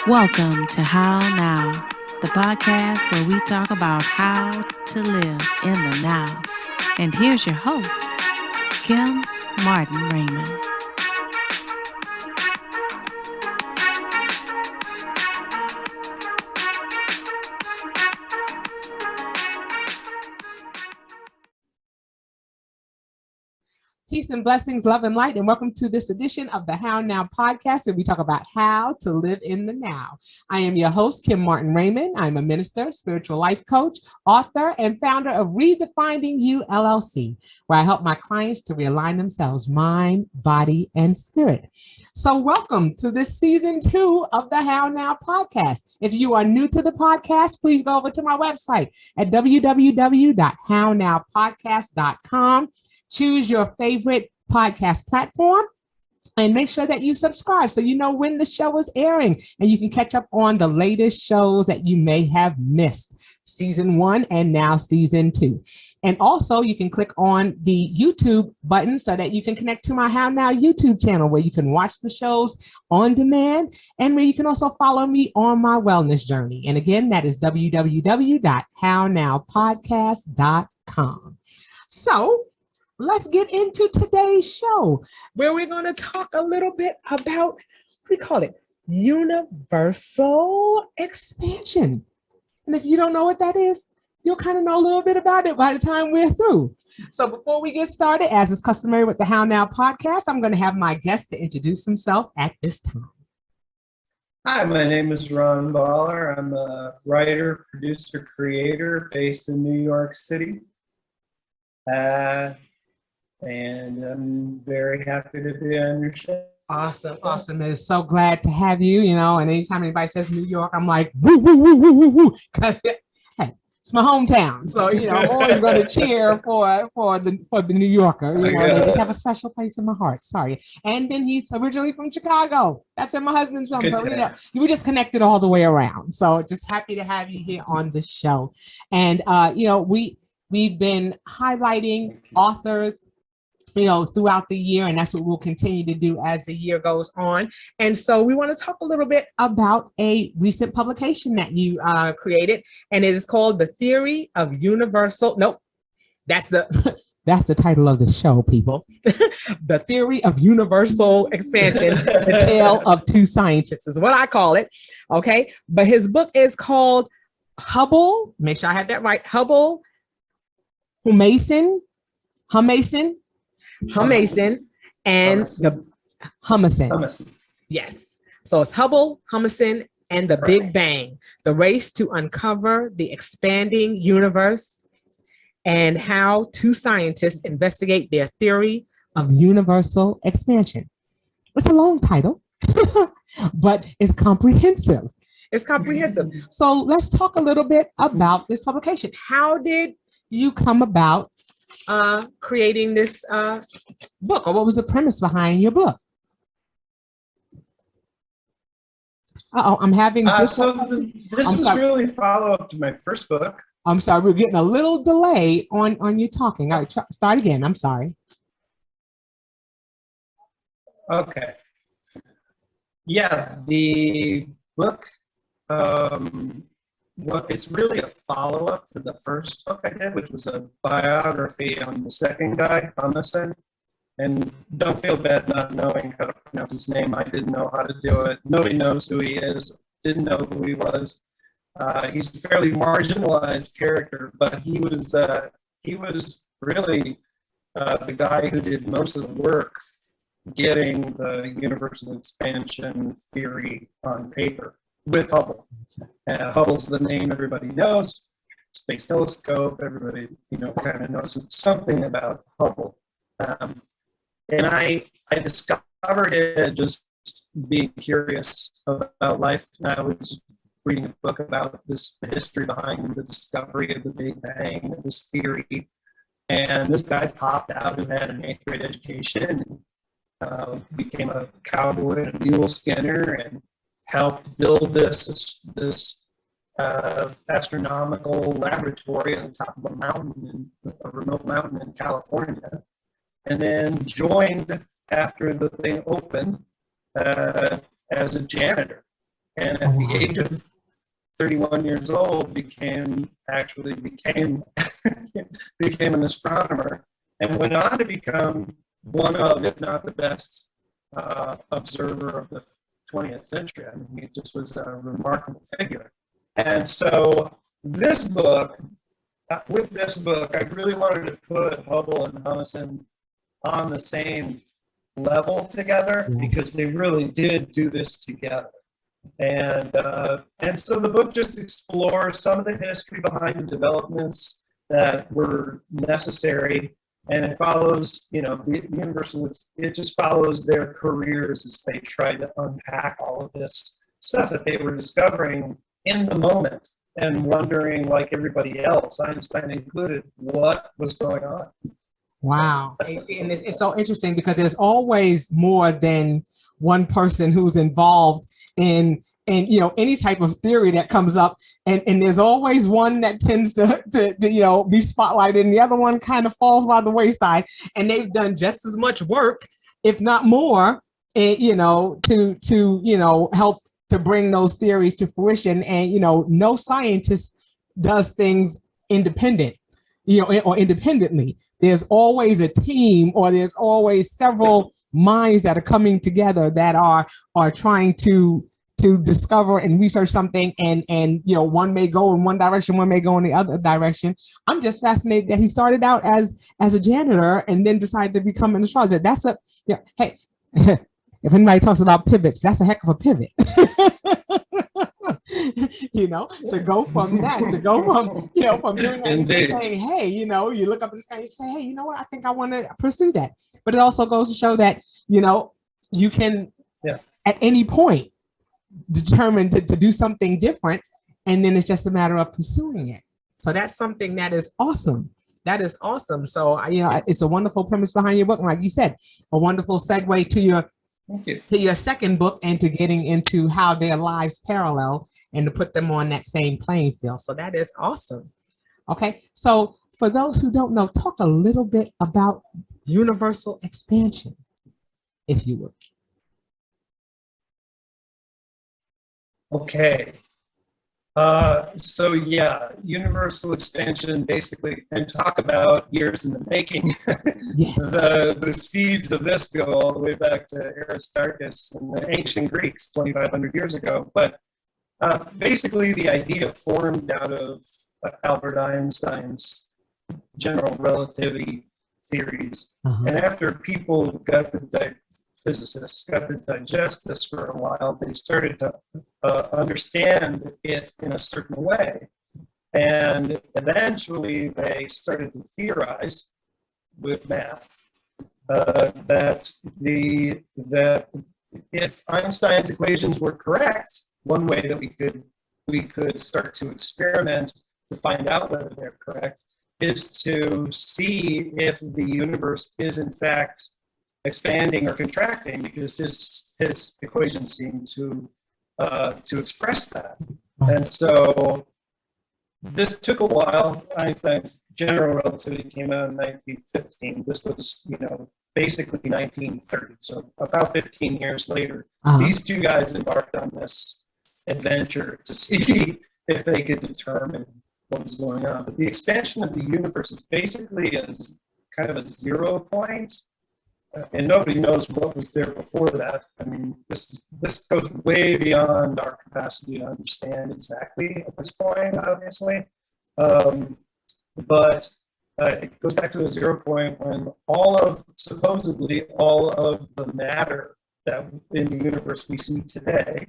Welcome to How Now, the podcast where we talk about how to live in the now. And here's your host, Kim Martin Raymond. Peace and blessings, love and light, and welcome to this edition of the How Now podcast, where we talk about how to live in the now. I am your host, Kim Martin Raymond. I'm a minister, spiritual life coach, author, and founder of Redefining You, LLC, where I help my clients to realign themselves, mind, body, and spirit. So welcome to this season 2 of the How Now podcast. If you are new to the podcast, please go over to my website at www.hownowpodcast.com. Choose your favorite podcast platform and make sure that you subscribe so you know when the show is airing and you can catch up on the latest shows that you may have missed. Season 1 and now season 2. And also you can click on the YouTube button so that you can connect to my How Now YouTube channel where you can watch the shows on demand and where you can also follow me on my wellness journey. And again, that is www.hownowpodcast.com. So let's get into today's show, where we're going to talk a little bit about, we call it universal expansion. And if you don't know what that is, you'll kind of know a little bit about it by the time we're through. So before we get started, as is customary with the How Now podcast, I'm going to have my guest to introduce himself at this time. Hi, my name is Ron Voller. I'm a writer, producer, creator based in New York City. And I'm very happy to be on your show. Awesome. It's so glad to have you, and anytime anybody says New York, I'm like, woo, woo, woo, woo, woo, woo, because hey, it's my hometown. So, I'm always going to cheer for the New Yorker. They just have a special place in my heart. Sorry. And then he's originally from Chicago. That's where my husband's from. So, you were just connected all the way around. So just happy to have you here on this show. And, we've been highlighting authors throughout the year, and that's what we'll continue to do as the year goes on. And so we want to talk a little bit about a recent publication that you created, and it is called The Theory of Universal. Nope, that's the title of the show, people. The Theory of Universal Expansion, The Tale of Two Scientists is what I call it. Okay, but his book is called Hubble. Make sure I have that right. Hubble, Humason, and the Humason. Yes. So it's Hubble, Humason, and the Big Bang, the race to uncover the expanding universe and how two scientists investigate their theory of universal expansion. It's a long title, but it's comprehensive. So let's talk a little bit about this publication. How did you come about creating this book, or what was the premise behind your book? I'm having this is really a follow-up to my first book. I'm sorry, we're getting a little delay on you talking. All right, start again. I'm sorry. Okay. Yeah, the book, it's really a follow-up to the first book I did, which was a biography on the second guy, Humason. And don't feel bad not knowing how to pronounce his name. I didn't know how to do it. Nobody knows who he is. Didn't know who he was. He's a fairly marginalized character, but he was really the guy who did most of the work getting the universal expansion theory on paper with Hubble. Hubble's the name everybody knows. Space telescope, everybody kind of knows something about Hubble. And I discovered it just being curious about life. I was reading a book about the history behind the discovery of the Big Bang, this theory. And this guy popped out who had an 8th grade education and became a cowboy and a mule skinner and helped build this astronomical laboratory on the top of a mountain, a remote mountain in California, and then joined after the thing opened as a janitor. And at the age of 31 years old, became became an astronomer, and went on to become one of, if not the best, observer of the 20th century. I mean, he just was a remarkable figure. And so with this book, I really wanted to put Hubble and Humason on the same level together, because they really did do this together. And so the book just explores some of the history behind the developments that were necessary, and it follows, it just follows their careers as they try to unpack all of this stuff that they were discovering in the moment, and wondering, like everybody else, Einstein included, what was going on. Wow. And it's so interesting, because there's always more than one person who's involved in any type of theory that comes up, and there's always one that tends to be spotlighted, and the other one kind of falls by the wayside, and they've done just as much work, if not more, to help to bring those theories to fruition. And no scientist does things independent, or independently. There's always a team, or there's always several minds that are coming together that are trying to discover and research something, and one may go in one direction, one may go in the other direction. I'm just fascinated that he started out as a janitor and then decided to become an astrologer. That's hey, if anybody talks about pivots, that's a heck of a pivot. To go from that, to go from doing that, and saying, hey, you look up at the sky and you say, hey, you know what, I think I want to pursue that. But it also goes to show that, you can, at any point, determine to do something different, and then it's just a matter of pursuing it. So that's something that is awesome. That is awesome. So, it's a wonderful premise behind your book. And like you said, a wonderful segue to your second book, and to getting into how their lives parallel, and to put them on that same playing field. So that is awesome. Okay, so for those who don't know, talk a little bit about universal expansion, if you would. Okay. Universal expansion, basically, and talk about years in the making. Yes. The seeds of this go all the way back to Aristarchus and the ancient Greeks 2,500 years ago. But basically, the idea formed out of Albert Einstein's general relativity theories. And after physicists got to digest this for a while, they started to understand it in a certain way. And eventually they started to theorize with math that if Einstein's equations were correct, one way that we could start to experiment to find out whether they're correct is to see if the universe is in fact expanding or contracting, because his equations seem to express that. And so this took a while. Einstein's general relativity came out in 1915. This was, basically 1930. So about 15 years later, these two guys embarked on this adventure to see if they could determine what was going on. But the expansion of the universe is basically kind of a 0 point. And nobody knows what was there before that. I mean, this goes way beyond our capacity to understand exactly at this point, obviously. But it goes back to a 0 point when supposedly all of the matter that in the universe we see today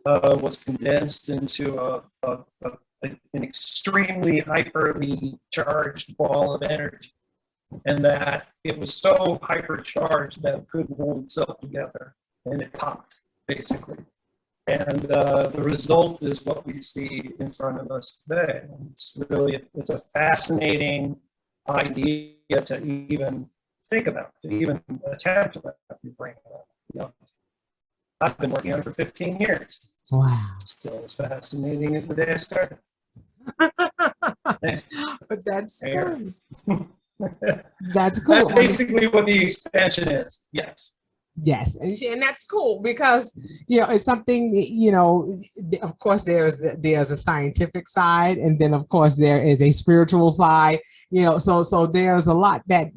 was condensed into an extremely hyperly charged ball of energy. And that it was so hypercharged that it couldn't hold itself together, and it popped, basically. And the result is what we see in front of us today. It's a fascinating idea to even think about, to even attempt to bring it up. I've been working on it for 15 years. Wow. It's still as fascinating as the day I started. But that's good. That's cool. That's basically what the expansion is. Yes. Yes, and that's cool because it's something of course there's a scientific side, and then of course there is a spiritual side. So there's a lot that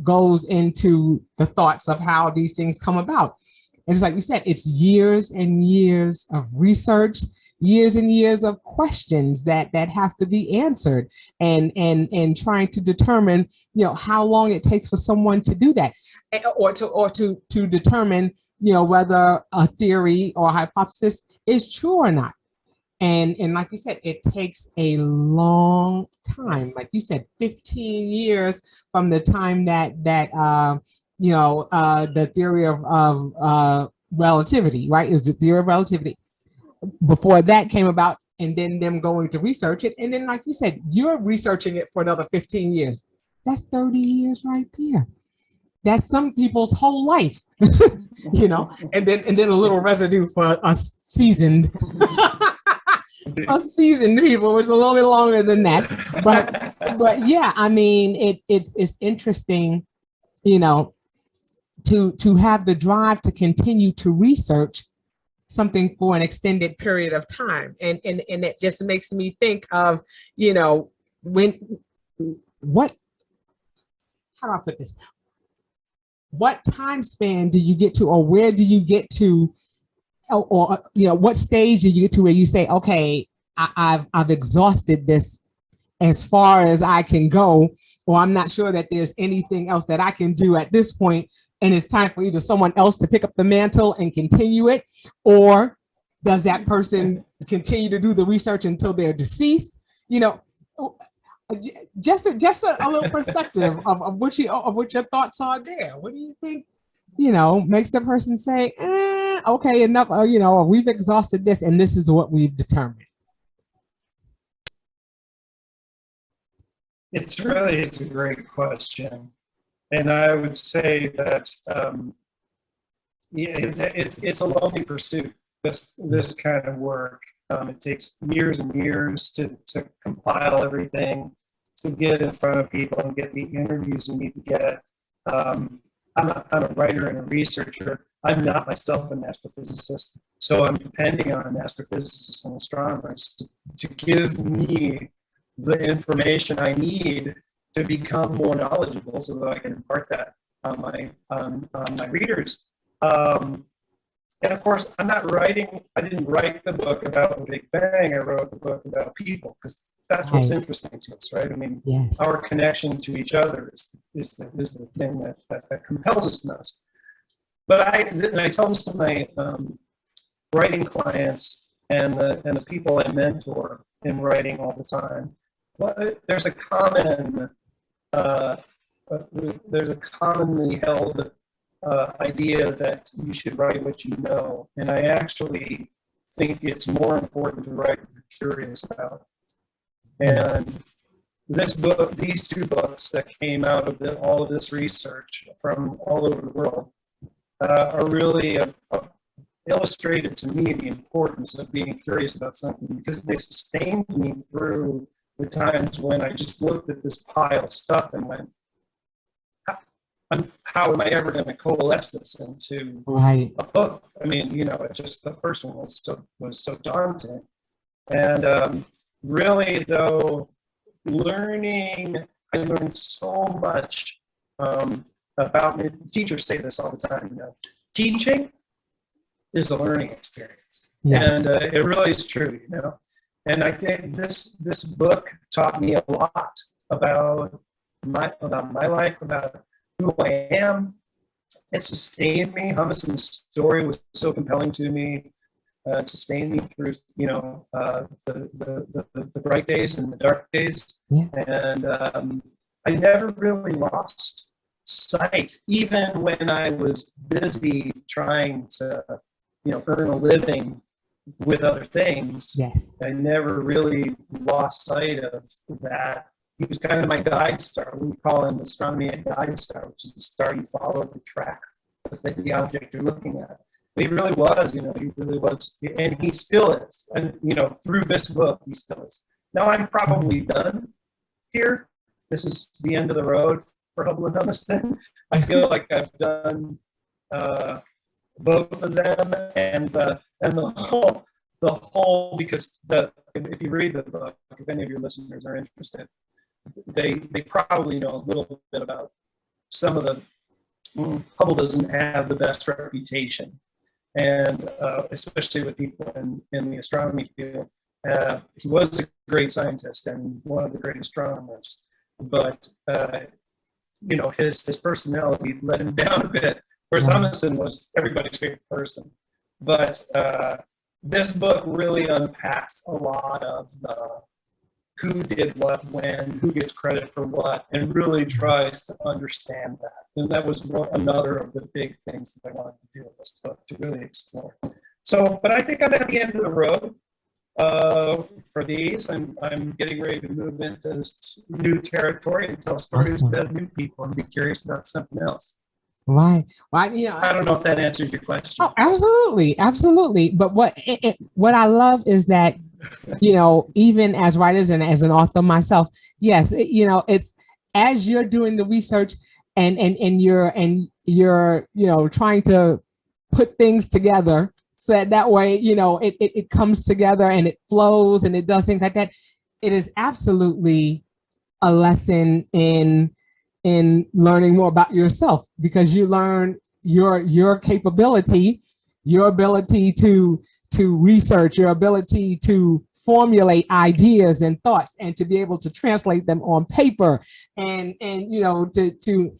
goes into the thoughts of how these things come about. And just like you said, it's years and years of research, years and years of questions that have to be answered, and trying to determine how long it takes for someone to do that, or to determine whether a theory or a hypothesis is true or not. And like you said, it takes a long time. Like you said, 15 years from the time that the theory of relativity, right? It was the theory of relativity. Before that came about, and then them going to research it. And then, like you said, you're researching it for another 15 years. That's 30 years right there. That's some people's whole life, and then a little residue for us seasoned people, which is a little bit longer than that. But yeah, I mean, it's interesting, to have the drive to continue to research something for an extended period of time. And it just makes me think of, how do I put this? What time span do you get to, or where do you get to, or what stage do you get to where you say, okay, I've exhausted this as far as I can go, or I'm not sure that there's anything else that I can do at this point, and it's time for either someone else to pick up the mantle and continue it, or does that person continue to do the research until they're deceased? Just a little perspective of what your thoughts are there. What do you think, makes the person say, okay, enough, we've exhausted this and this is what we've determined? It's a great question. And I would say that it's a lonely pursuit, this kind of work. It takes years and years to compile everything, to get in front of people and get the interviews you need to get. I'm a writer and a researcher. I'm not myself an astrophysicist, so I'm depending on astrophysicists and astronomers to give me the information I need to become more knowledgeable, so that I can impart that on my readers. And of course, I didn't write the book about the Big Bang. I wrote the book about people, because that's what's interesting to us, right? I mean, yes. Our connection to each other is the thing that compels us most. But I tell this to my writing clients and the people I mentor in writing all the time. Well, there's a commonly held idea that you should write what you know, and I actually think it's more important to write what you're curious about. And these two books that came out of all of this research from all over the world are really illustrated to me the importance of being curious about something, because they sustained me through the times when I just looked at this pile of stuff and went, how am I ever going to coalesce this into a book? I mean, it just, the first one was so daunting. And really, though, I learned so much about me. Teachers say this all the time, teaching is a learning experience. Yeah. And it really is true, And I think this book taught me a lot about my life, about who I am. It sustained me. Humason's story was so compelling to me. It sustained me through, the bright days and the dark days. Yeah. And I never really lost sight, even when I was busy trying to, earn a living with other things. Yes. I never really lost sight of that. He was kind of my guide star. We call him astronomy a guide star, which is the star you follow the track of the object you're looking at. But he really was, he really was, and he still is. And, through this book, he still is. Now I'm probably done here. This is the end of the road for Hubble and Humason. I feel like I've done both of them, and the whole because if you read the book, if any of your listeners are interested, they probably know a little bit about some of the Hubble doesn't have the best reputation, and especially with people in the astronomy field. He was a great scientist and one of the great astronomers, but his personality let him down a bit. Whereas Humason was everybody's favorite person, but this book really unpacks a lot of the who did what when, who gets credit for what, and really tries to understand that. And that was another of the big things that I wanted to do with this book, to really explore. So, but I think I'm at the end of the road for these. I'm getting ready to move into new territory and tell stories about new people and be curious about something else. Right. Well, I don't know if that answers your question. Oh, absolutely. But what I love is that, even as writers and as an author myself, yes, it's as you're doing the research and you're trying to put things together so that way, it comes together and it flows and it does things like that. It is absolutely a lesson in learning more about yourself, because you learn your capability, your ability to research, your ability to formulate ideas and thoughts and to be able to translate them on paper and to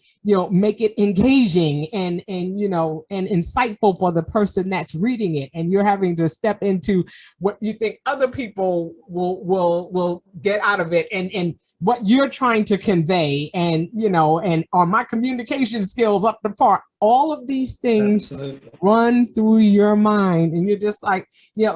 make it engaging and insightful for the person that's reading it. And you're having to step into what you think other people will get out of it and what you're trying to convey, and are my communication skills up to par? All of these things Absolutely. Run through your mind, and you're just like,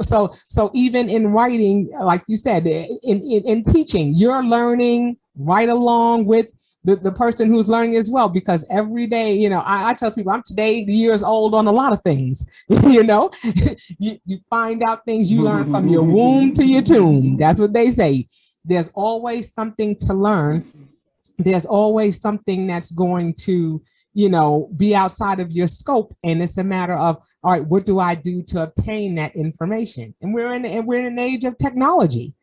so even in writing, like you said, in teaching, you're learning right along with the person who's learning as well, because every day, I tell people I'm today years old on a lot of things. You find out things, you learn from your womb to your tomb. That's what they say. There's always something to learn. There's always something that's going to, be outside of your scope. And it's a matter of, all right, what do I do to obtain that information? And we're in an age of technology.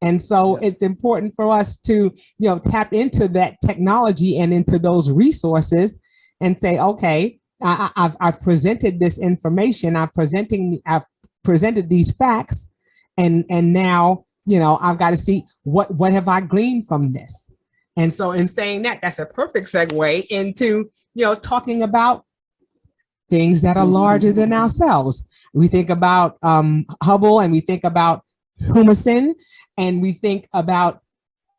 And so it's important for us to, tap into that technology and into those resources and say, okay, I've presented this information. I've presented these facts, and now, I've got to see what have I gleaned from this. And so in saying that, that's a perfect segue into, talking about things that are larger than ourselves. We think about Hubble, and we think about Humason, and we think about,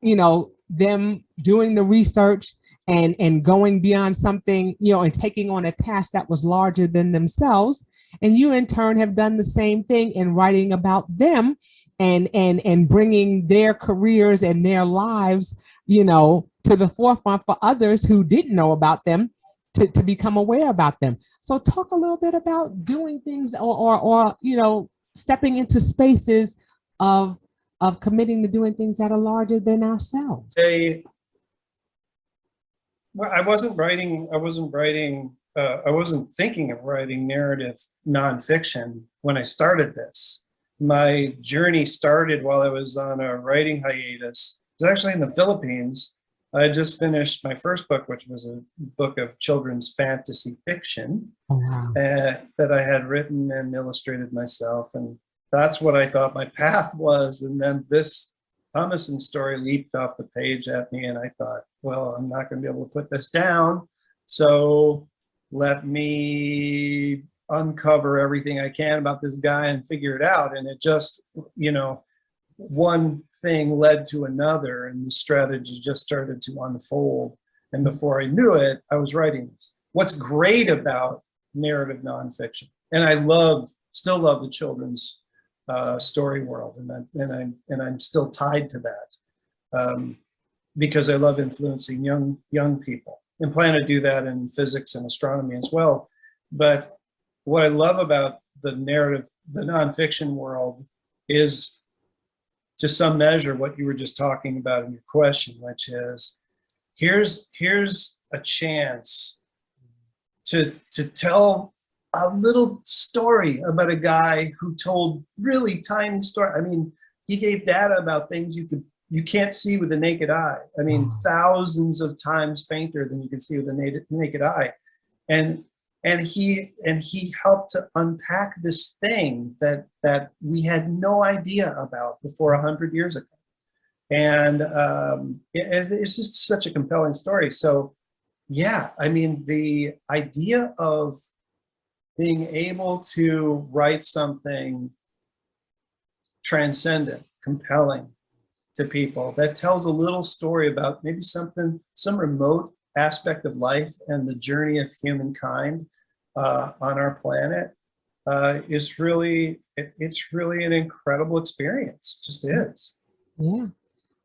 them doing the research and going beyond something, and taking on a task that was larger than themselves. And you in turn have done the same thing in writing about them and bringing their careers and their lives, to the forefront for others who didn't know about them to become aware about them. So talk a little bit about doing things or stepping into spaces of committing to doing things that are larger than ourselves. I wasn't thinking of writing narrative nonfiction when I started this. My journey started while I was on a writing hiatus. It was actually in the Philippines. I just finished my first book, which was a book of children's fantasy fiction that I had written and illustrated myself. And that's what I thought my path was. And then this Humason story leaped off the page at me, and I thought, well, I'm not going to be able to put this down. So let me uncover everything I can about this guy and figure it out. And it just, one thing led to another, and the strategy just started to unfold. And before I knew it, I was writing this. What's great about narrative nonfiction, and I still love the children's story world, and I'm still tied to that because I love influencing young people, and plan to do that in physics and astronomy as well. But what I love about the nonfiction world is, to some measure, what you were just talking about in your question, which is here's a chance to tell a little story about a guy who told really tiny story. I mean, he gave data about things you can't see with the naked eye. I mean, thousands of times fainter than you can see with the naked eye. And he helped to unpack this thing that we had no idea about before 100 years ago. And it's just such a compelling story. So yeah, I mean, the idea of being able to write something transcendent, compelling to people that tells a little story about maybe some remote aspect of life and the journey of humankind on our planet is really, it's really an incredible experience. It just is. Yeah.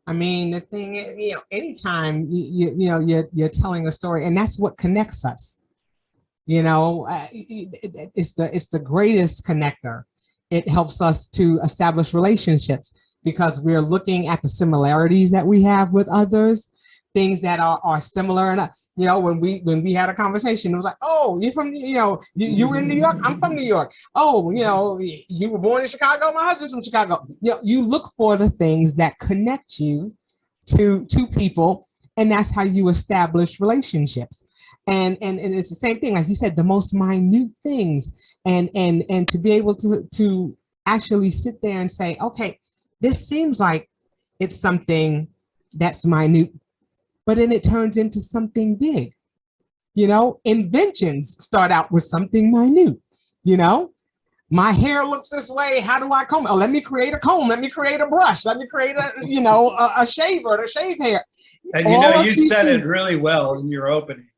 I mean, the thing is, anytime you're telling a story, and that's what connects us. It's the greatest connector. It helps us to establish relationships because we're looking at the similarities that we have with others, things that are similar. And when we had a conversation, it was like, oh, you're from, you were in New York, I'm from New York. Oh, you were born in Chicago, my husband's from Chicago. You look for the things that connect you to people, and that's how you establish relationships. And it's the same thing, like you said, the most minute things, and to be able to actually sit there and say, okay, this seems like it's something that's minute, but then it turns into something big. Inventions start out with something minute. My hair looks this way. How do I comb? Oh, let me create a comb. Let me create a brush. Let me create a shaver to shave hair. And you said it really well in your opening.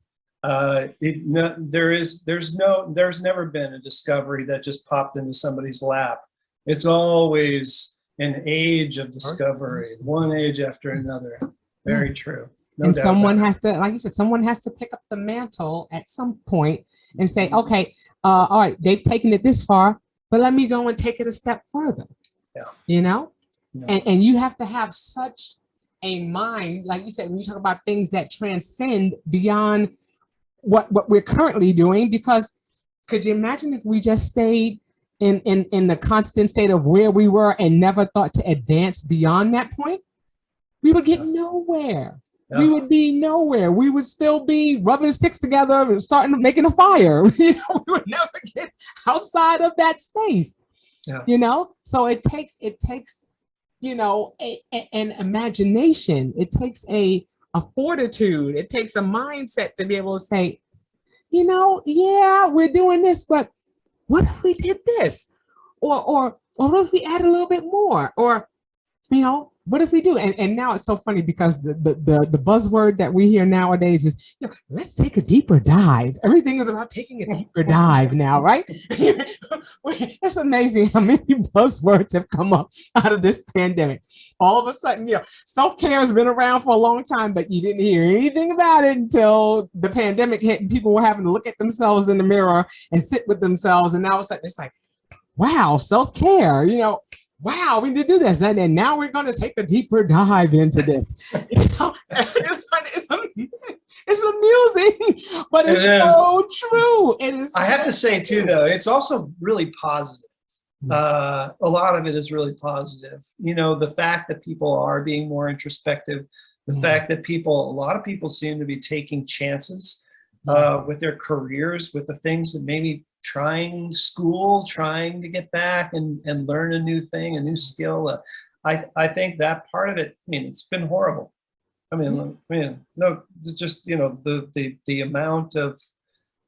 There's never been a discovery that just popped into somebody's lap. It's always an age of discovery, one age after another. Very true. No doubt. Someone has to, like you said, someone has to pick up the mantle at some point and say, okay, all right, they've taken it this far, but let me go and take it a step further. Yeah. And you have to have such a mind, like you said, when you talk about things that transcend beyond what we're currently doing, because could you imagine if we just stayed in the constant state of where we were and never thought to advance beyond that point? We would get nowhere. Yeah. We would be nowhere. We would still be rubbing sticks together and starting making a fire. We would never get outside of that space. Yeah. So it takes an imagination. It takes a fortitude. It takes a mindset to be able to say, yeah, we're doing this, but what if we did this? Or what if we add a little bit more? Or, what if we do? And now it's so funny because the buzzword that we hear nowadays is, let's take a deeper dive. Everything is about taking a deeper dive now, right? It's amazing how many buzzwords have come up out of this pandemic. All of a sudden, self-care has been around for a long time, but you didn't hear anything about it until the pandemic hit and people were having to look at themselves in the mirror and sit with themselves. And now all of a sudden it's like, wow, self-care, wow, we did do this. And then now we're going to take a deeper dive into this. It's amusing, but it's so true. It is. I have to say too, though, it's also really positive. A lot of it is really positive. The fact that people are being more introspective, the fact that a lot of people seem to be taking chances with their careers, with the things that maybe trying school, trying to get back and learn a new thing, a new skill. I think that part of it, it's been horrible. Just, the amount of,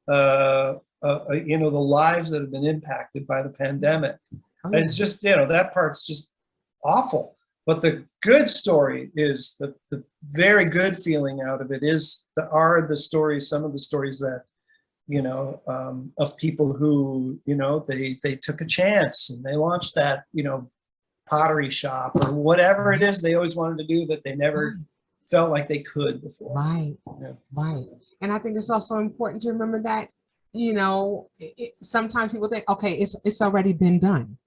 the lives that have been impacted by the pandemic. It's just, that part's just awful. But the good story is the very good feeling out of it are the stories, some of the stories that, of people who, they took a chance and they launched that, pottery shop or whatever it is they always wanted to do that they never felt like they could before. Right. Yeah. Right. And I think it's also important to remember that, sometimes people think, okay, it's already been done.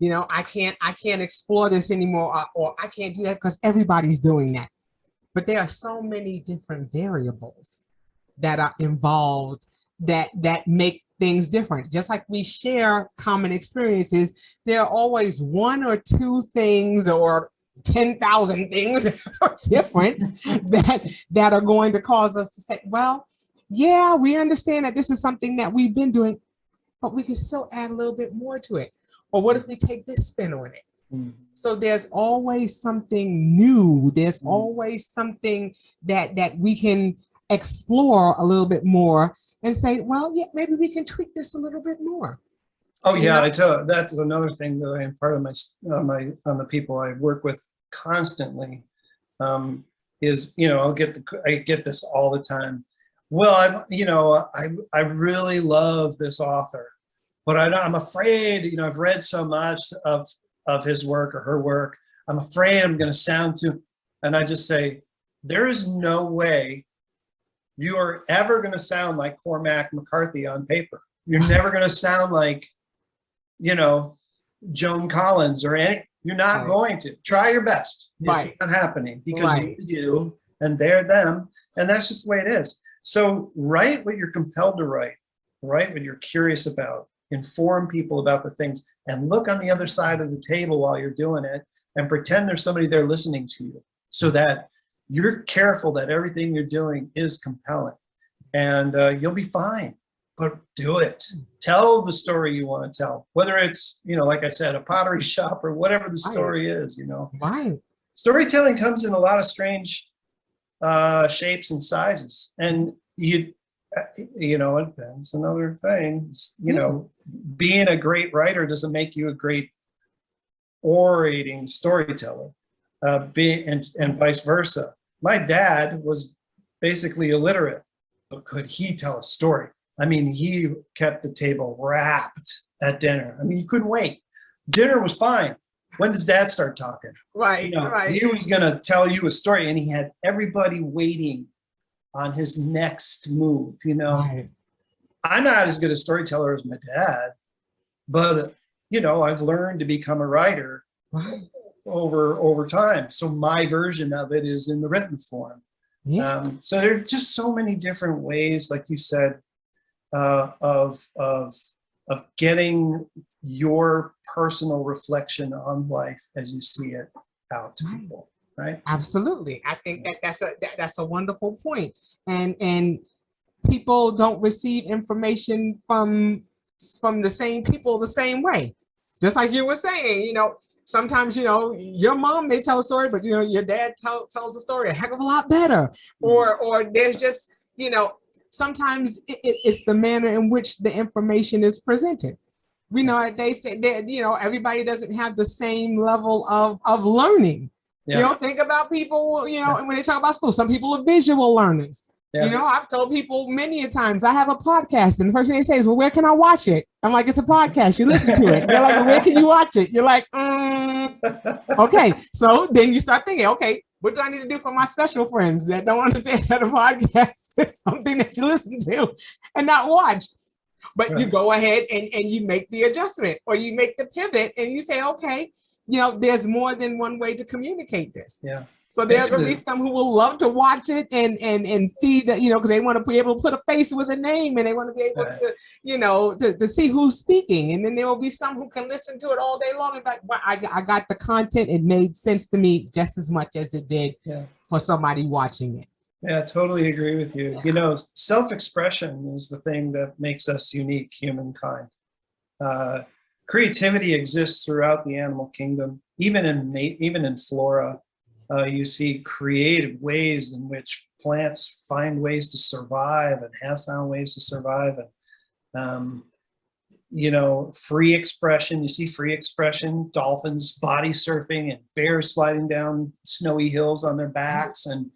I can't explore this anymore, or I can't do that because everybody's doing that. But there are so many different variables that are involved that make things different. Just like we share common experiences, there are always one or two things or 10,000 things that are different that are going to cause us to say, well, yeah, we understand that this is something that we've been doing, but we can still add a little bit more to it. Or what if we take this spin on it? So there's always something new. There's always something that we can explore a little bit more and say, well, yeah, maybe we can tweak this a little bit more. Oh yeah, I tell you, that's another thing that I am part of on the people I work with constantly, is, I get this all the time. Well, I really love this author, but I'm afraid, I've read so much of his work or her work. I'm afraid I'm going to sound too, and I just say, there is no way you are ever going to sound like Cormac McCarthy on paper. You're never going to sound like, Joan Collins or any. You're not going to. Try your best. It's not happening because you're you and they're them, and that's just the way it is. So write what you're compelled to write what you're curious about, inform people about the things, and look on the other side of the table while you're doing it and pretend there's somebody there listening to you, so that you're careful that everything you're doing is compelling, and you'll be fine. But do it. Tell the story you want to tell, whether it's, like I said, a pottery shop or whatever the story is, Storytelling comes in a lot of strange shapes and sizes. And it's another thing, being a great writer doesn't make you a great orating storyteller, and vice versa. My dad was basically illiterate, but could he tell a story? I mean, he kept the table wrapped at dinner. I mean, you couldn't wait. Dinner was fine. When does dad start talking? Right. He was going to tell you a story, and he had everybody waiting on his next move. I'm not as good a storyteller as my dad, but I've learned to become a writer over time. So my version of it is in the written form. So there's just so many different ways, like you said, of getting your personal reflection on life as you see it out to people, right? Absolutely. I think that's a wonderful point. And people don't receive information from the same people the same way. Just like you were saying, sometimes, your mom may tell a story, but your dad tells a story a heck of a lot better. Or there's just, sometimes it's the manner in which the information is presented. They say that, everybody doesn't have the same level of learning. Think about people, when they talk about school, some people are visual learners. I've told people many a times, I have a podcast, and the first thing they say is, well, where can I watch it? I'm like, it's a podcast. You listen to it. They're like, well, where can you watch it? You're like, okay. So then you start thinking, okay, what do I need to do for my special friends that don't understand that a podcast is something that you listen to and not watch? But you go ahead and you make the adjustment, or you make the pivot, and you say, okay, there's more than one way to communicate this. So there's going to be some who will love to watch it and see that, because they want to be able to put a face with a name, and they want to be able to, to see who's speaking. And then there will be some who can listen to it all day long and be like, well, I got the content. It made sense to me just as much as it did for somebody watching it. Yeah, I totally agree with you. Self-expression is the thing that makes us unique, humankind. Creativity exists throughout the animal kingdom, even in flora. You see creative ways in which plants find ways to survive and have found ways to survive. And, free expression, you see free expression, dolphins body surfing and bears sliding down snowy hills on their backs, and,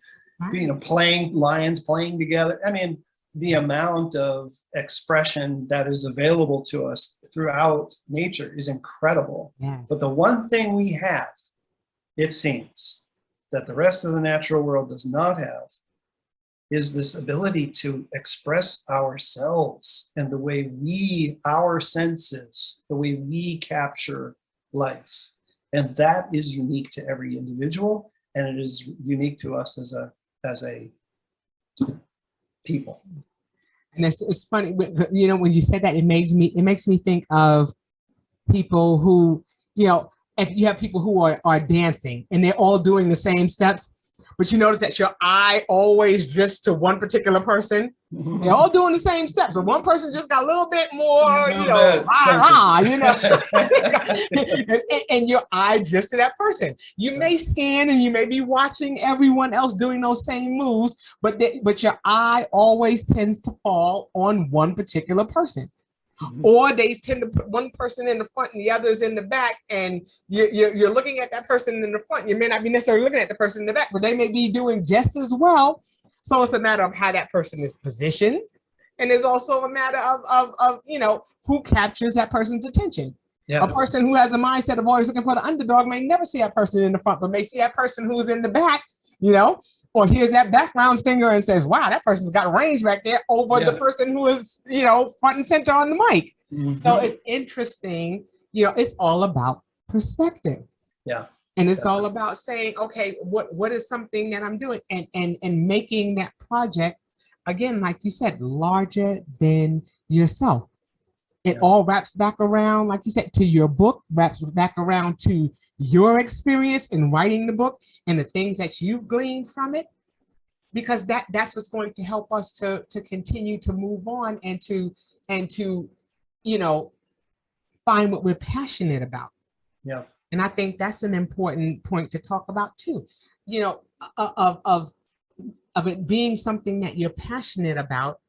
lions playing together. I mean, the amount of expression that is available to us throughout nature is incredible. Yes. But the one thing we have, it seems, that the rest of the natural world does not have, is this ability to express ourselves and the way our senses, the way we capture life. And that is unique to every individual, and it is unique to us as a people. And it's funny, you know, when you said that, it makes me think of people who, you know, if you have people who are dancing and they're all doing the same steps, but you notice that your eye always drifts to one particular person. They're all doing the same steps, but one person just got a little bit more, you know, you know, and your eye drifts to that person. You may scan and you may be watching everyone else doing those same moves, but your eye always tends to fall on one particular person. Or they tend to put one person in the front and the others in the back, and you're looking at that person in the front. You may not be necessarily looking at the person in the back, but they may be doing just as well. So it's a matter of how that person is positioned, and it's also a matter of you know, who captures that person's attention. Yeah. A person who has a mindset of always looking for the underdog may never see that person in the front, but may see that person who's in the back, you know, or hears that background singer and says, wow, that person's got range back there over the person who is, you know, front and center on the mic. So it's interesting, you know, it's all about perspective. Yeah. And it's all about saying, okay, what is something that I'm doing, and making that project, again, like you said, larger than yourself. It all wraps back around, like you said, to your book, wraps back around to your experience in writing the book and the things that you've gleaned from it, because that's what's going to help us to continue to move on and to you know, find what we're passionate about. Yeah. And I think that's an important point to talk about too, you know, of it being something that you're passionate about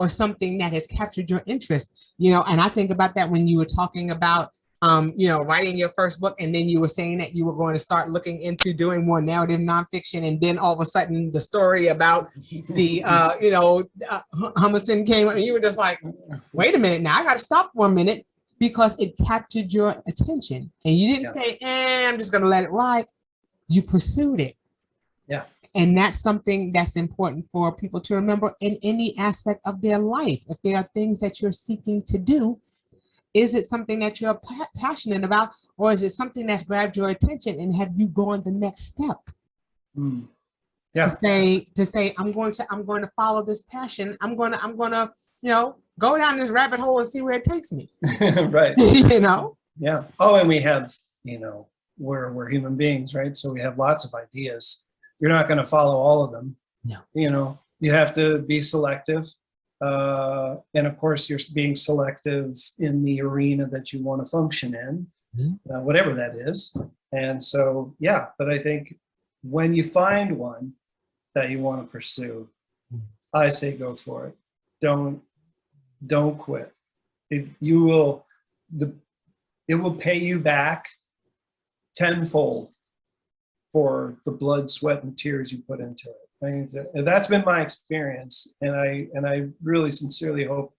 or something that has captured your interest, you know. And I think about that when you were talking about you know, writing your first book, and then you were saying that you were going to start looking into doing more narrative nonfiction, and then all of a sudden the story about the you know, Humason came, and you were just like, wait a minute, now I got to stop for a minute, because it captured your attention, and you didn't say, I'm just going to let it ride. You pursued it. Yeah. And that's something that's important for people to remember in any aspect of their life. If there are things that you're seeking to do, is it something that you're passionate about, or is it something that's grabbed your attention, and have you gone the next step? Yeah. To say, I'm going to follow this passion. I'm going to, you know, go down this rabbit hole and see where it takes me. Right. You know? Yeah. Oh, and we have, you know, we're human beings, right? So we have lots of ideas. You're not going to follow all of them. No. You know, you have to be selective. And of course, you're being selective in the arena that you want to function in, whatever that is. And so, yeah, but I think when you find one that you want to pursue, I say go for it. Don't quit. It will pay you back tenfold for the blood, sweat, and tears you put into it. I mean, that's been my experience, and I really sincerely hope,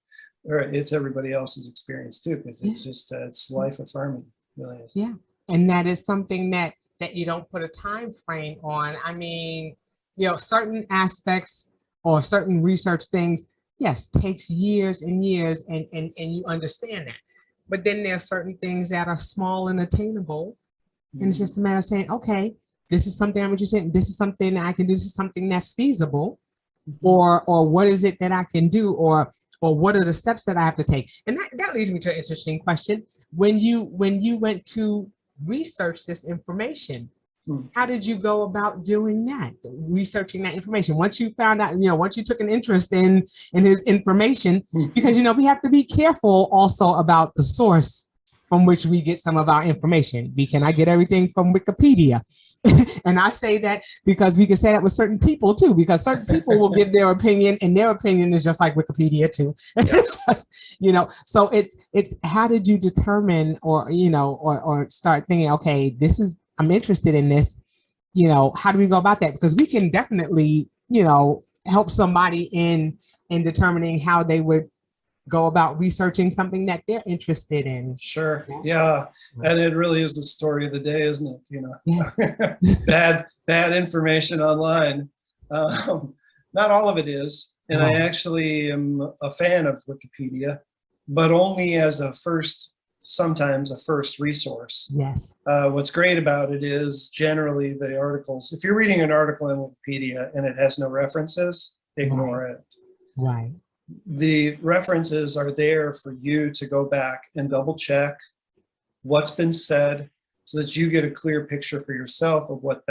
or it's everybody else's experience too, because it's just it's life affirming. Really is. Yeah, and that is something that you don't put a time frame on. I mean, you know, certain aspects or certain research things, yes, takes years and years, and you understand that. But then there are certain things that are small and attainable, and it's just a matter of saying, okay, this is something I'm interested in. This is something that I can do. This is something that's feasible, or what is it that I can do, or what are the steps that I have to take? And that leads me to an interesting question. When you went to research this information, how did you go about doing that? Researching that information. Once you found out, you know, once you took an interest in his information, because, you know, we have to be careful also about the source from which we get some of our information. We cannot get everything from Wikipedia. And I say that because we can say that with certain people too, because certain people will give their opinion, and their opinion is just like Wikipedia too. It's just, you know, so it's how did you determine, or, you know, or start thinking, okay, I'm interested in this, you know, how do we go about that? Because we can definitely, you know, help somebody in determining how they would go about researching something that they're interested in. Sure. Yeah. And it really is the story of the day, isn't it? You know, yes. bad information online. Not all of it is. And I actually am a fan of Wikipedia, but only as sometimes a first resource. Yes. What's great about it is generally the articles, if you're reading an article in Wikipedia and it has no references, ignore it. Right. the references are there for you to go back and double check what's been said so that you get a clear picture for yourself of what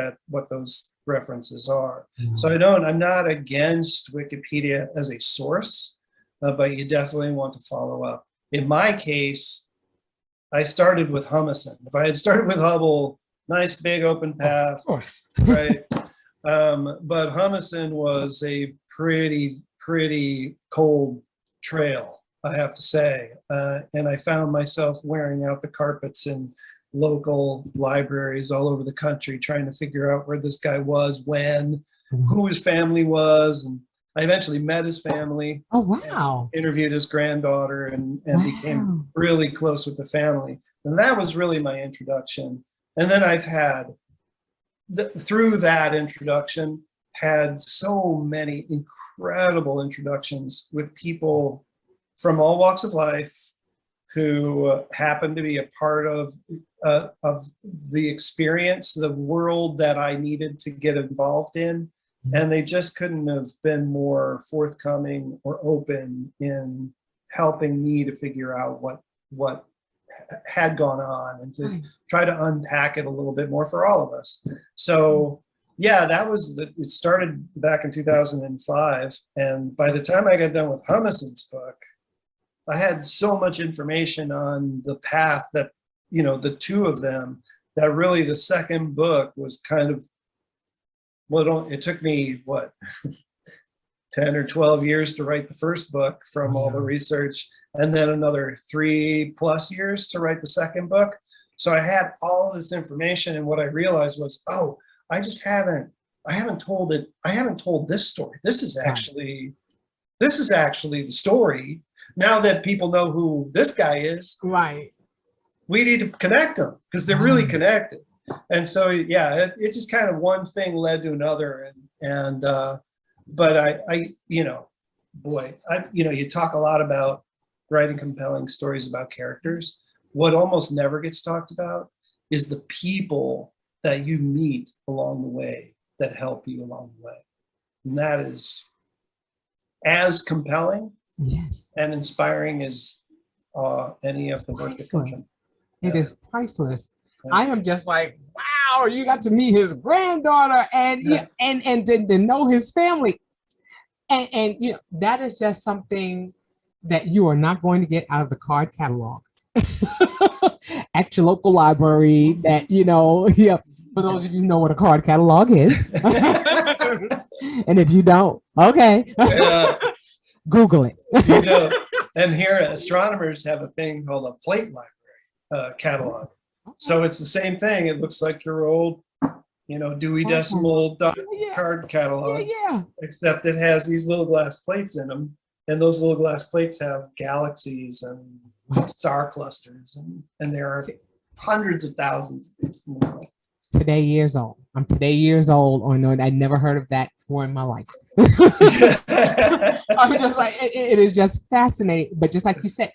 those references are. So I'm not against Wikipedia as a source, but you definitely want to follow up. In my case, I started with Humason. If I had started with Hubble, nice big open path, of course, right? But Humason was a pretty cold trail, I have to say. And I found myself wearing out the carpets in local libraries all over the country, trying to figure out where this guy was, when, who his family was. And I eventually met his family. Oh, wow. Interviewed his granddaughter and became really close with the family. And that was really my introduction. And then I've had, through that introduction, had so many incredible introductions with people from all walks of life who happened to be a part of the experience, the world that I needed to get involved in. And they just couldn't have been more forthcoming or open in helping me to figure out what had gone on and to try to unpack it a little bit more for all of us. So yeah, it started back in 2005. And by the time I got done with Humason's book, I had so much information on the path that, the two of them, that really the second book was kind of, it took me, 10 or 12 years to write the first book from all the research, and then another 3+ years to write the second book. So I had all this information, and what I realized was, I haven't told it. I haven't told this story. This is actually the story. Now that people know who this guy is, right, we need to connect them because they're really connected. And so, yeah, it just kind of one thing led to another. But you talk a lot about writing compelling stories about characters. What almost never gets talked about is the people that you meet along the way that help you along the way. And that is as compelling and inspiring as any of the work that comes from. It is priceless. I am just like, wow, you got to meet his granddaughter and to know his family. And that is just something that you are not going to get out of the card catalog at your local library. That, for those of you who know what a card catalog is. And if you don't, okay. Google it. And here astronomers have a thing called a plate library catalog. So it's the same thing. It looks like your old, Dewey Decimal card catalog, except it has these little glass plates in them. And those little glass plates have galaxies and star clusters. And there are hundreds of thousands of these in the world. Today years old. I'm today years old. Or no, I never heard of that before in my life. I'm just like, it is just fascinating. But just like you said,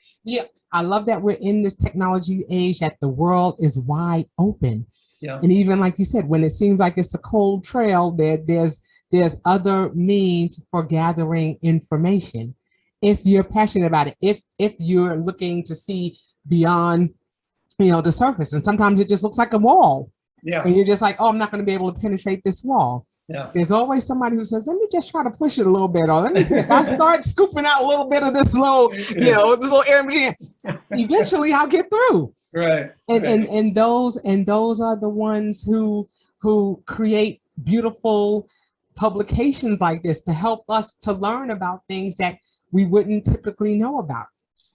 I love that we're in this technology age, that the world is wide open. Yeah. And even like you said, when it seems like it's a cold trail, there's other means for gathering information. If you're passionate about it, if you're looking to see beyond, the surface, and sometimes it just looks like a wall. Yeah. And you're just like, I'm not going to be able to penetrate this wall. Yeah. There's always somebody who says, let me just try to push it a little bit, or let me see if I start scooping out a little bit of this little, this little air machine, eventually I'll get through. Right. And those are the ones who create beautiful publications like this to help us to learn about things that we wouldn't typically know about.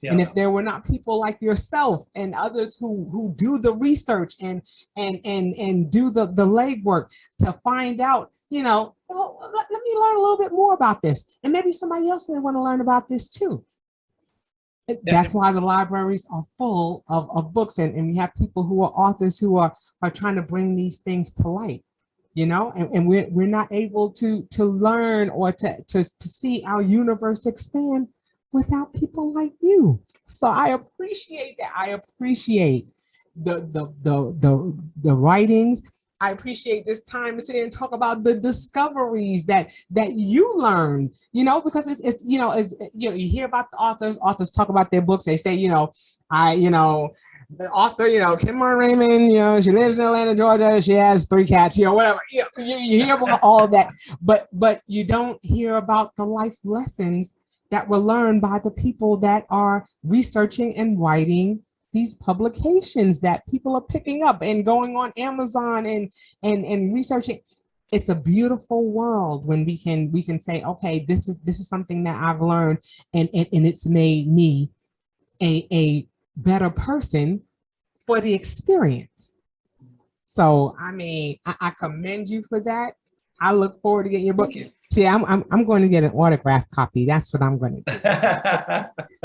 Yeah. And if there were not people like yourself and others who do the research and do the legwork to find out, let me learn a little bit more about this, and maybe somebody else may want to learn about this too. Yeah. That's why the libraries are full of books, and we have people who are authors who are trying to bring these things to light, and we're not able to learn or to see our universe expand without people like you. So I appreciate that. I appreciate the writings I appreciate this time to sit and talk about the discoveries that you learned, because it's you hear about the authors talk about their books. They say, the author, Kim Raymond, she lives in Atlanta, Georgia. She has 3 cats, whatever. You hear about all of that, but you don't hear about the life lessons that were learned by the people that are researching and writing these publications that people are picking up and going on Amazon and researching. It's a beautiful world when we can say, okay, this is something that I've learned, and it's made me a better person for the experience. So I mean, I commend you for that. I look forward to getting your book. See, I'm going to get an autograph copy. That's what I'm going to do.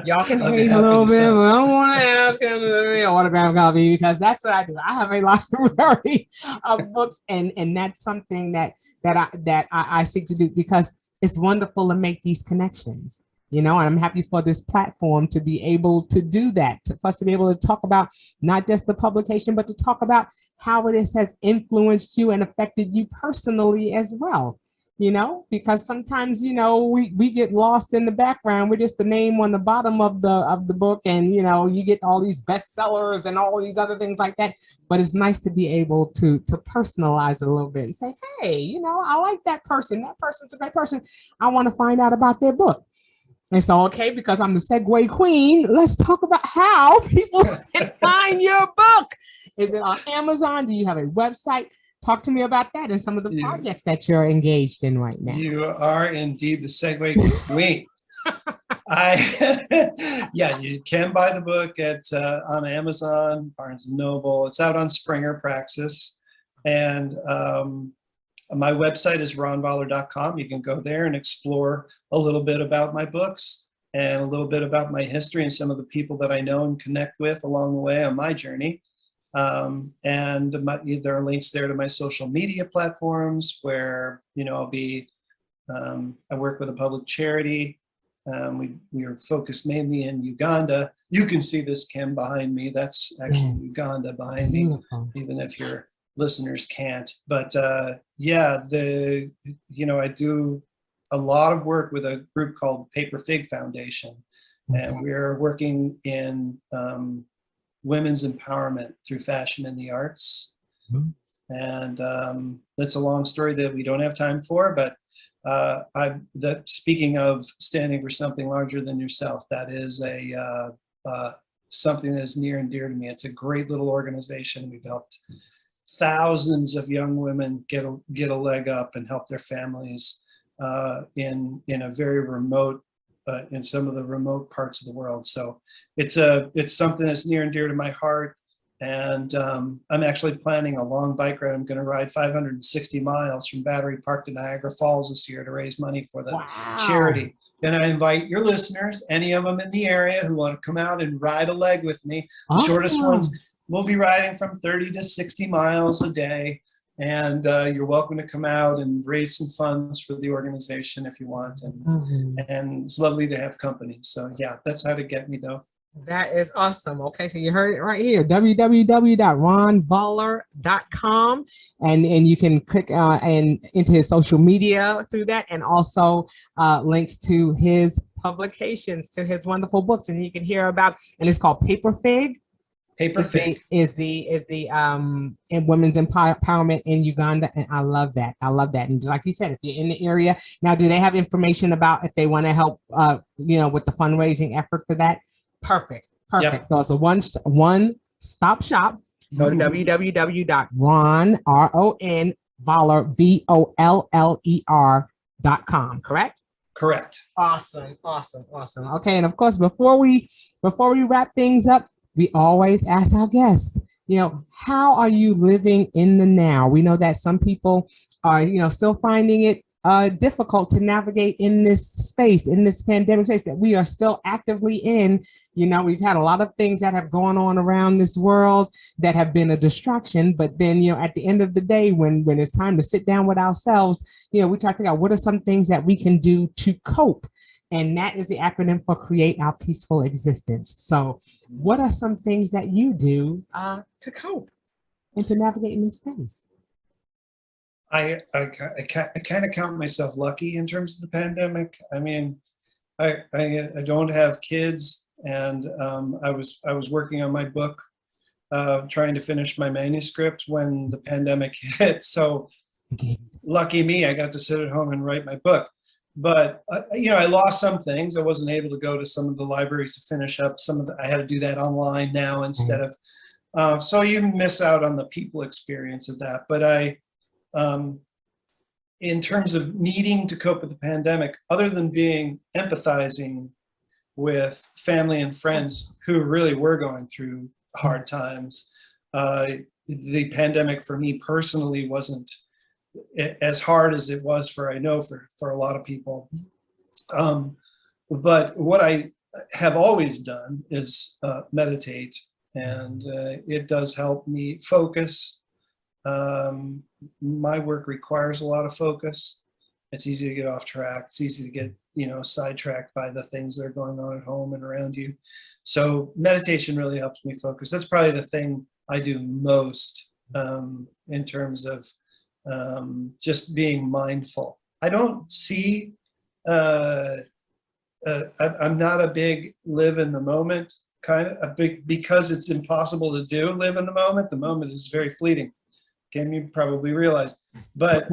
Y'all can hate a little bit, but I don't want to ask him to give me an autograph copy, because that's what I do. I have a library of books, and that's something that I seek to do, because it's wonderful to make these connections. And I'm happy for this platform to be able to do that, for us to be able to talk about not just the publication, but to talk about how it has influenced you and affected you personally as well. Because sometimes, we get lost in the background. We're just the name on the bottom of the book, and, you get all these bestsellers and all these other things like that. But it's nice to be able to personalize it a little bit and say, hey, I like that person. That person's a great person. I want to find out about their book. And so, okay, because I'm the segue queen, let's talk about how people can find your book. Is it on Amazon? Do you have a website? Talk to me about that and some of the projects that you're engaged in right now. You are indeed the segue queen. You can buy the book on Amazon, Barnes & Noble. It's out on Springer Praxis. And my website is ronvoller.com. You can go there and explore a little bit about my books and a little bit about my history and some of the people that I know and connect with along the way on my journey. There are links there to my social media platforms where, I'll be, I work with a public charity. We are focused mainly in Uganda. You can see this, Kim, behind me. That's actually Uganda behind Beautiful. me, even if your listeners can't. But I do a lot of work with a group called Paper Fig Foundation. And we're working in women's empowerment through fashion and the arts. And that's a long story that we don't have time for, but speaking of standing for something larger than yourself, that is something that is near and dear to me. It's a great little organization. We've helped thousands of young women get a leg up and help their families in a very remote, in some of the remote parts of the world. So it's something that's near and dear to my heart. And I'm actually planning a long bike ride. I'm going to ride 560 miles from Battery Park to Niagara Falls this year to raise money for the charity. And I invite your listeners, any of them in the area who want to come out and ride a leg with me. The shortest ones will be riding from 30 to 60 miles a day. And you're welcome to come out and raise some funds for the organization if you want. And it's lovely to have company. So yeah, that's how to get me though. That is awesome. Okay, so you heard it right here, www.ronvoller.com, and you can click and into his social media through that, and also links to his publications, to his wonderful books, and you can hear about, and it's called Paper Fig. Paper Fig is the in women's empowerment in Uganda, and I love that. And like you said, if you're in the area now, do they have information about if they want to help with the fundraising effort for that? Perfect. Yep. So it's a one-stop shop. Go to www.ron, Voller, VOLLER.com, correct? Correct. Awesome. Okay, and of course, before we wrap things up, we always ask our guests, how are you living in the now? We know that some people are, still finding it difficult to navigate in this space, in this pandemic space that we are still actively in. We've had a lot of things that have gone on around this world that have been a distraction, but then, at the end of the day, when it's time to sit down with ourselves, we try to figure out what are some things that we can do to cope. And that is the acronym for Create Our Peaceful Existence. So what are some things that you do to cope and to navigate in this space? I kind of count myself lucky in terms of the pandemic. I mean, I don't have kids, and I was working on my book, trying to finish my manuscript when the pandemic hit. So lucky me, I got to sit at home and write my book. But I lost some things. I wasn't able to go to some of the libraries to finish up some of the. I had to do that online now instead of. So you miss out on the people experience of that. But in terms of needing to cope with the pandemic, other than being empathizing with family and friends who really were going through hard times, the pandemic for me personally wasn't as hard as it was for a lot of people. But what I have always done is meditate, and it does help me focus. My work requires a lot of focus. It's easy to get off track. It's easy to get, sidetracked by the things that are going on at home and around you. So meditation really helps me focus. That's probably the thing I do most in terms of just being mindful. I don't see, I'm not a big live in the moment because it's impossible to do live in the moment. The moment is very fleeting. Kim, you probably realized, but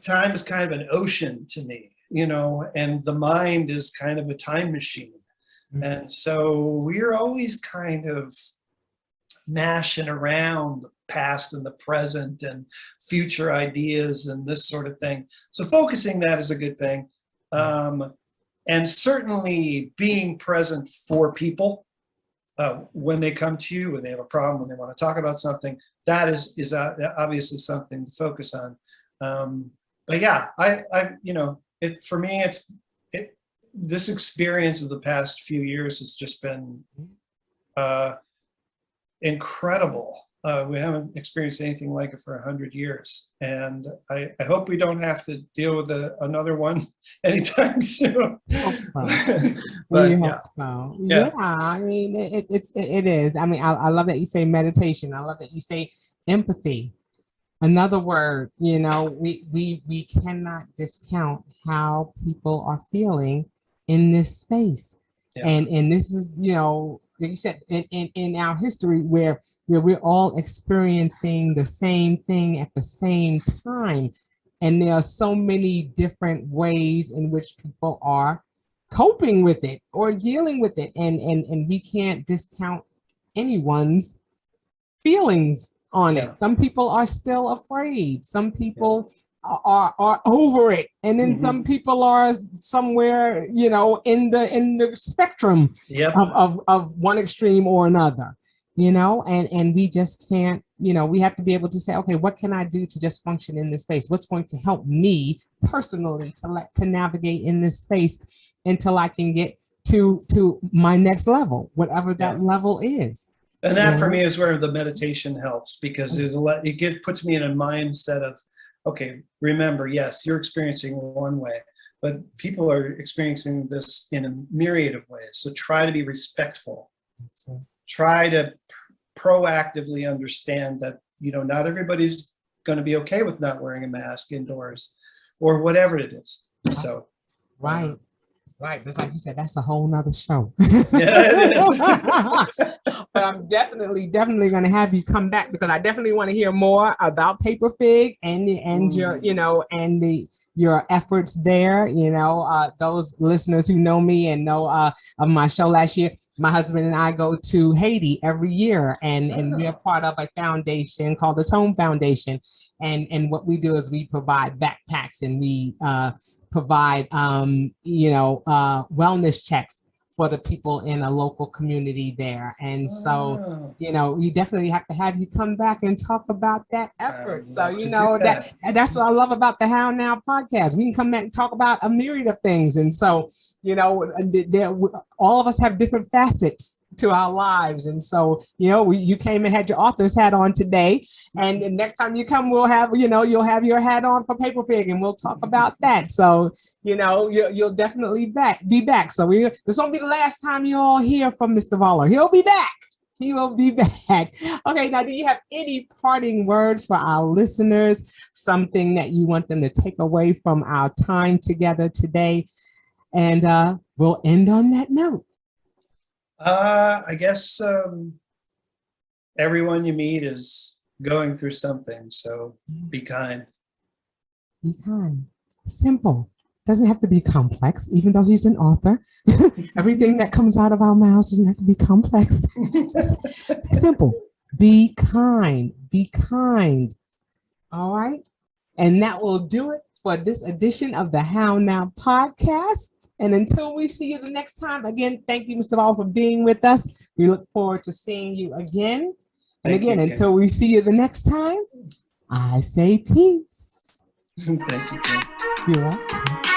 time is kind of an ocean to me, and the mind is kind of a time machine. Mm-hmm. And so we're always kind of mashing around the past and the present and future ideas and this sort of thing. So focusing that is a good thing. And certainly being present for people when they come to you, when they have a problem, when they want to talk about something, that is obviously something to focus on. But yeah, for me, this experience of the past few years has just been incredible. We haven't experienced anything like it for 100 years. And I hope we don't have to deal with another one anytime soon. But yeah, I mean, it is. I mean, I love that you say meditation. I love that you say empathy. Another word, we cannot discount how people are feeling in this space. Yeah. And this is, like you said, in our history where we're all experiencing the same thing at the same time. And there are so many different ways in which people are coping with it or dealing with it. And we can't discount anyone's feelings on it. Some people are still afraid. Some people are over it. And then some people are somewhere, in the spectrum of one extreme or another, and we just can't, we have to be able to say, okay, what can I do to just function in this space? What's going to help me personally to navigate in this space until I can get to my next level, whatever that level is. And that for me is where the meditation helps, because it puts me in a mindset of, okay, remember, yes, you're experiencing one way, but people are experiencing this in a myriad of ways. So try to be respectful. Try to proactively understand that, not everybody's going to be okay with not wearing a mask indoors or whatever it is. So, right. Just like you said, that's a whole nother show. Yeah, it is. But I'm definitely going to have you come back, because I definitely want to hear more about Paper Fig and your, your efforts there. Those listeners who know me and know of my show last year, my husband and I go to Haiti every year, and we are part of a foundation called the Tome Foundation. And what we do is we provide backpacks, and we provide, wellness checks for the people in a local community there. And so, you definitely have you come back and talk about that effort. So, that's what I love about the How Now podcast. We can come back and talk about a myriad of things. And so, all of us have different facets to our lives. And so, you came and had your author's hat on today. And the next time you come, we'll have, you'll have your hat on for Paper Fig, and we'll talk about that. So, you'll definitely be back. So this won't be the last time you all hear from Mr. Voller. He'll be back. He will be back. Okay, now do you have any parting words for our listeners? Something that you want them to take away from our time together today? And we'll end on that note. I guess everyone you meet is going through something, so be kind. Be kind. Simple. Doesn't have to be complex, even though he's an author. Everything that comes out of our mouths doesn't have to be complex. Simple. Be kind. Be kind. All right. And that will do it for this edition of the How Now podcast. And until we see you the next time, again, thank you, Mr. Voller, for being with us. We look forward to seeing you again. And Thank again, you, Kim. until we see you the next time, I say peace. Thank you, Kim. You're welcome.